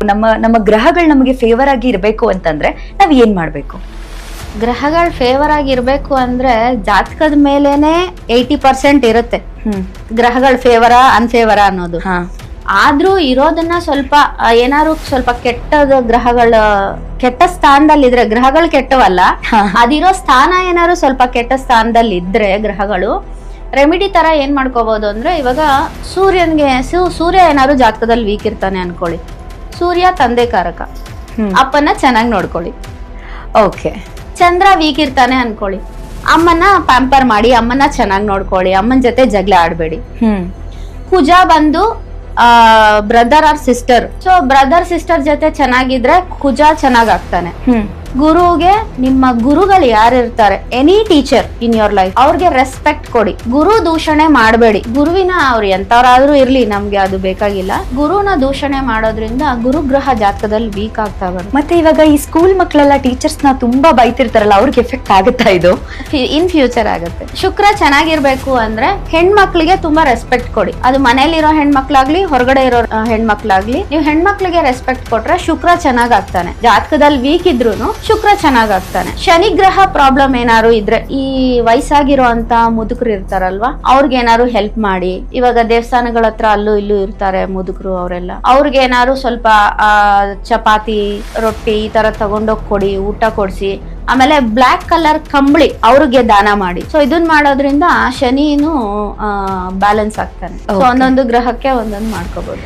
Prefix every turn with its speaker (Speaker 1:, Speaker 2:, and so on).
Speaker 1: ನಮ್ಮ ನಮ್ಮ ಗ್ರಹಗಳು ನಮಗೆ ಫೇವರ್ ಆಗಿ ಇರಬೇಕು ಅಂತಂದ್ರೆ ನಾವ್ ಏನ್ ಮಾಡ್ಬೇಕು?
Speaker 2: ಗ್ರಹಗಳು ಫೇವರ್ ಆಗಿರ್ಬೇಕು ಅಂದ್ರೆ ಜಾತಕದ ಮೇಲೇನೆ 80% ಇರುತ್ತೆ ಗ್ರಹಗಳು ಫೇವರಾ ಅನ್ಫೇವರಾ ಅನ್ನೋದು. ಆದ್ರೂ ಇರೋದನ್ನ ಸ್ವಲ್ಪ ಏನಾದ್ರು ಸ್ವಲ್ಪ ಕೆಟ್ಟದ ಗ್ರಹಗಳ ಕೆಟ್ಟ ಸ್ಥಾನದಲ್ಲಿ ಇದ್ರೆ, ಗ್ರಹಗಳು ಕೆಟ್ಟವಲ್ಲ, ಅದಿರೋ ಸ್ಥಾನ ಏನಾದ್ರು ಸ್ವಲ್ಪ ಕೆಟ್ಟ ಸ್ಥಾನದಲ್ಲಿ ಇದ್ರೆ ಗ್ರಹಗಳು, ರೆಮಿಡಿ ತರ ಏನ್ ಮಾಡ್ಕೋಬಹುದು ಅಂದ್ರೆ, ಇವಾಗ ಸೂರ್ಯ ಏನಾದ್ರು ಜಾತಕದಲ್ಲಿ ವೀಕ್ ಇರ್ತಾನೆ ಅನ್ಕೊಳ್ಳಿ, ಸೂರ್ಯ ತಂದೆ ಕಾರಕ, ಅಪ್ಪನ ಚೆನ್ನಾಗಿ ನೋಡ್ಕೊಳ್ಳಿ.
Speaker 1: ಓಕೆ.
Speaker 2: ಚಂದ್ರ ವೀಕ್ ಇರ್ತಾನೆ ಅನ್ಕೊಳ್ಳಿ, ಅಮ್ಮನ ಪ್ಯಾಂಪರ್ ಮಾಡಿ, ಅಮ್ಮನ ಚೆನ್ನಾಗಿ ನೋಡ್ಕೊಳ್ಳಿ, ಅಮ್ಮನ ಜೊತೆ ಜಗಳ ಆಡ್ಬೇಡಿ. ಕುಜ ಬಂದು brother or sister, so brother sister ಜೊತೆ ಚೆನ್ನಾಗಿದ್ರೆ ಕುಜ ಚೆನ್ನಾಗ್ ಆಗ್ತಾನೆ. ಗುರುಗೆ, ನಿಮ್ಮ ಗುರುಗಳು ಯಾರಿರ್ತಾರೆ, any teacher in your life, ಅವ್ರಿಗೆ ರೆಸ್ಪೆಕ್ಟ್ ಕೊಡಿ. ಗುರು ದೂಷಣೆ ಮಾಡಬೇಡಿ. ಗುರುವಿನ ಅವ್ರು ಎಂತವ್ರಾದ್ರೂ ಇರ್ಲಿ, ನಮ್ಗೆ ಅದು ಬೇಕಾಗಿಲ್ಲ. ಗುರುನ ದೂಷಣೆ ಮಾಡೋದ್ರಿಂದ ಗುರುಗ್ರಹ ಜಾತಕದಲ್ಲಿ ವೀಕ್ ಆಗ್ತಾ ಬರುತ್ತೆ.
Speaker 1: ಮತ್ತೆ ಇವಾಗ ಈ ಸ್ಕೂಲ್ ಮಕ್ಕಳೆಲ್ಲ ಟೀಚರ್ಸ್ ನ ತುಂಬಾ ಬೈತಿರ್ತಾರಲ್ಲ, ಅವ್ರಿಗೆ ಎಫೆಕ್ಟ್ ಆಗುತ್ತಾ ಇದು?
Speaker 2: ಇನ್ ಫ್ಯೂಚರ್ ಆಗುತ್ತೆ. ಶುಕ್ರ ಚೆನ್ನಾಗಿರ್ಬೇಕು ಅಂದ್ರೆ ಹೆಣ್ಮಕ್ಳಿಗೆ ತುಂಬಾ ರೆಸ್ಪೆಕ್ಟ್ ಕೊಡಿ. ಅದು ಮನೇಲಿರೋ ಹೆಣ್ಮಕ್ಳಾಗ್ಲಿ, ಹೊರಗಡೆ ಇರೋ ಹೆಣ್ಮಕ್ಳಾಗ್ಲಿ, ನೀವು ಹೆಣ್ಮಕ್ಳಿಗೆ ರೆಸ್ಪೆಕ್ಟ್ ಕೊಟ್ರೆ ಶುಕ್ರ ಚೆನ್ನಾಗ್ ಆಗ್ತಾನೆ. ಜಾತಕದಲ್ಲಿ ವೀಕ್ ಇದ್ರೂನು ಶುಕ್ರ ಚೆನ್ನಾಗಾಗ್ತಾನೆ. ಶನಿ ಗ್ರಹ ಪ್ರಾಬ್ಲಮ್ ಏನಾರು ಇದ್ರೆ, ಈ ವಯಸ್ಸಾಗಿರೋ ಅಂತ ಮುದುಕರು ಇರ್ತಾರಲ್ವಾ, ಅವ್ರಿಗೆ ಏನಾರು ಹೆಲ್ಪ್ ಮಾಡಿ. ಇವಾಗ ದೇವಸ್ಥಾನಗಳ ಹತ್ರ ಅಲ್ಲೂ ಇಲ್ಲೂ ಇರ್ತಾರೆ ಮುದುಕರು, ಅವರೆಲ್ಲ ಅವ್ರಿಗೆ ಏನಾರು ಸ್ವಲ್ಪ ಚಪಾತಿ, ರೊಟ್ಟಿ ಈ ತರ ತಗೊಂಡೋಗ್ ಕೊಡಿ, ಊಟ ಕೊಡ್ಸಿ. ಆಮೇಲೆ ಬ್ಲಾಕ್ ಕಲರ್ ಕಂಬಳಿ ಅವ್ರಿಗೆ ದಾನ ಮಾಡಿ. ಸೊ ಇದನ್ ಮಾಡೋದ್ರಿಂದ ಶನಿನು ಬ್ಯಾಲೆನ್ಸ್ ಆಗ್ತಾನೆ. ಸೊ ಒಂದೊಂದು ಗ್ರಹಕ್ಕೆ ಒಂದೊಂದು ಮಾಡ್ಕೋಬಹುದು.